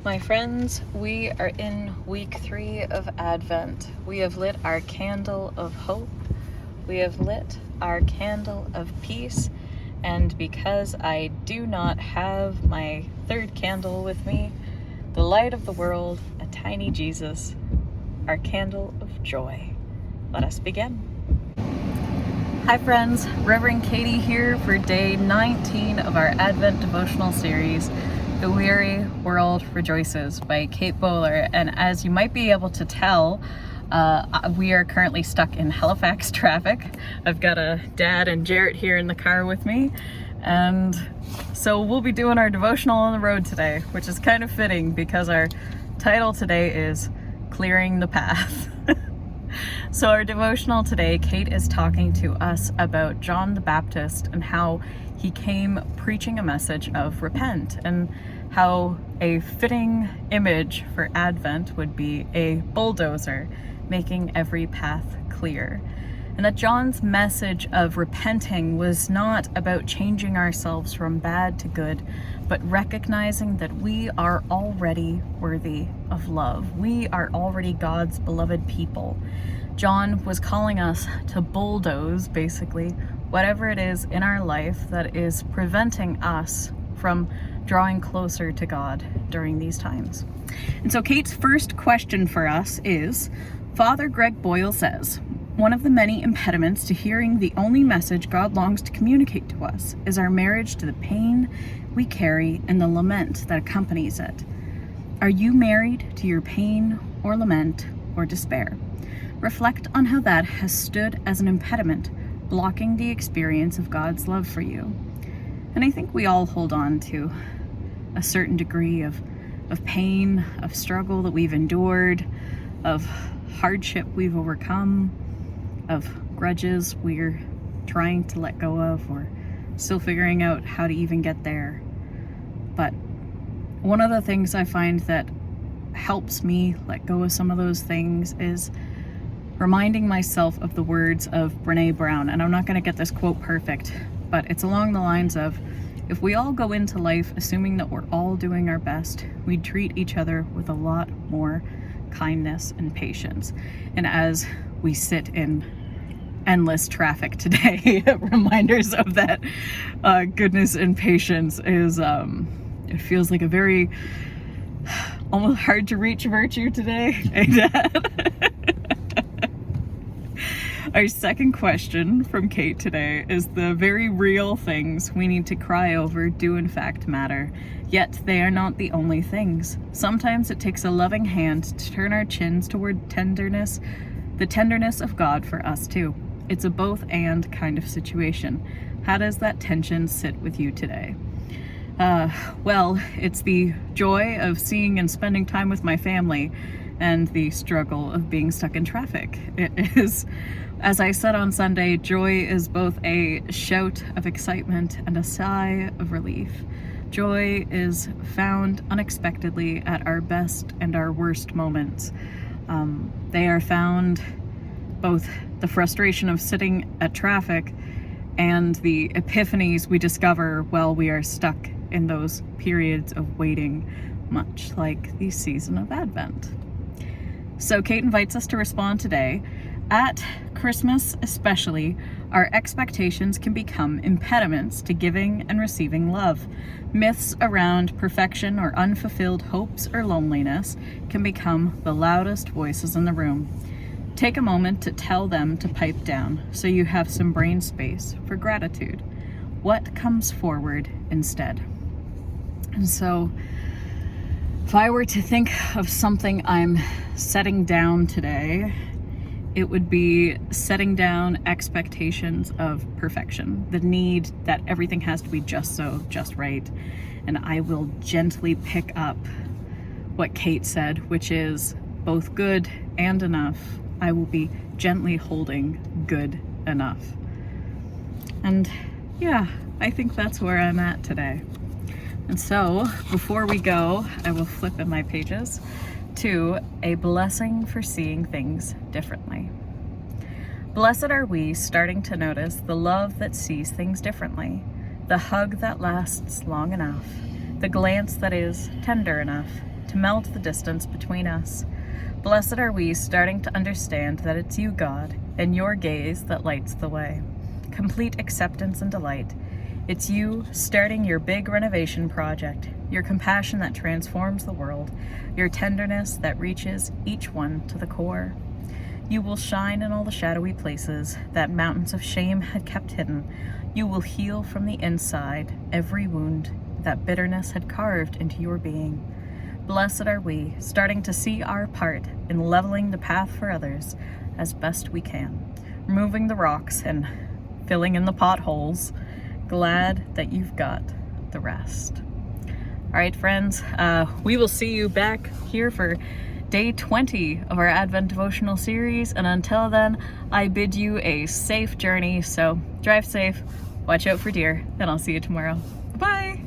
My friends, we are in week 3 of Advent. We have lit our candle of hope. We have lit our candle of peace. And because I do not have my third candle with me, the light of the world, a tiny Jesus, our candle of joy. Let us begin. Hi friends, Reverend Katie here for day 19 of our Advent devotional series, The Weary World Rejoices by Kate Bowler. And as you might be able to tell, we are currently stuck in Halifax traffic. I've got a dad and Jarrett here in the car with me. And so we'll be doing our devotional on the road today, which is kind of fitting because our title today is Clearing the Path. So our devotional today, Kate is talking to us about John the Baptist and how he came preaching a message of repent, and how a fitting image for Advent would be a bulldozer making every path clear. And that John's message of repenting was not about changing ourselves from bad to good, but recognizing that we are already worthy of love. We are already God's beloved people. John was calling us to bulldoze, basically, whatever it is in our life that is preventing us from drawing closer to God during these times. And so Kate's first question for us is, Father Greg Boyle says, one of the many impediments to hearing the only message God longs to communicate to us is our marriage to the pain we carry and the lament that accompanies it. Are you married to your pain or lament or despair? Reflect on how that has stood as an impediment, blocking the experience of God's love for you. And I think we all hold on to a certain degree of pain, of struggle that we've endured, of hardship we've overcome, of grudges we're trying to let go of or still figuring out how to even get there. But one of the things I find that helps me let go of some of those things is reminding myself of the words of Brené Brown. And I'm not going to get this quote perfect, but it's along the lines of, if we all go into life assuming that we're all doing our best, we'd treat each other with a lot more kindness and patience. And as we sit in endless traffic today, reminders of that goodness and patience is, it feels like a very almost hard to reach virtue today. Our second question from Kate today is, the very real things we need to cry over do in fact matter, yet they are not the only things. Sometimes it takes a loving hand to turn our chins toward tenderness, the tenderness of God for us too. It's a both and kind of situation. How does that tension sit with you today? Well, it's the joy of seeing and spending time with my family and the struggle of being stuck in traffic. It is, as I said on Sunday, joy is both a shout of excitement and a sigh of relief. Joy is found unexpectedly at our best and our worst moments. They are found both the frustration of sitting at traffic and the epiphanies we discover while we are stuck in those periods of waiting, much like the season of Advent. So Kate invites us to respond today. At Christmas especially, our expectations can become impediments to giving and receiving love. Myths around perfection or unfulfilled hopes or loneliness can become the loudest voices in the room. Take a moment to tell them to pipe down so you have some brain space for gratitude. What comes forward instead? And so, if I were to think of something I'm setting down today, it would be setting down expectations of perfection, the need that everything has to be just so, just right. And I will gently pick up what Kate said, which is both good and enough. I will be gently holding good enough. And yeah, I think that's where I'm at today. And so, before we go, I will flip in my pages to a blessing for seeing things differently. Blessed are we starting to notice the love that sees things differently, the hug that lasts long enough, the glance that is tender enough to to melt the distance between us. Blessed are we starting to understand that it's you, God, and your gaze that lights the way. Complete acceptance and delight. It's you starting your big renovation project, your compassion that transforms the world, your tenderness that reaches each one to the core. You will shine in all the shadowy places that mountains of shame had kept hidden. You will heal from the inside every wound that bitterness had carved into your being. Blessed are we, starting to see our part in leveling the path for others as best we can, removing the rocks and filling in the potholes. Glad that you've got the rest. All right, friends, we will see you back here for day 20 of our Advent devotional series. And until then, I bid you a safe journey. So drive safe, watch out for deer, and I'll see you tomorrow. Bye.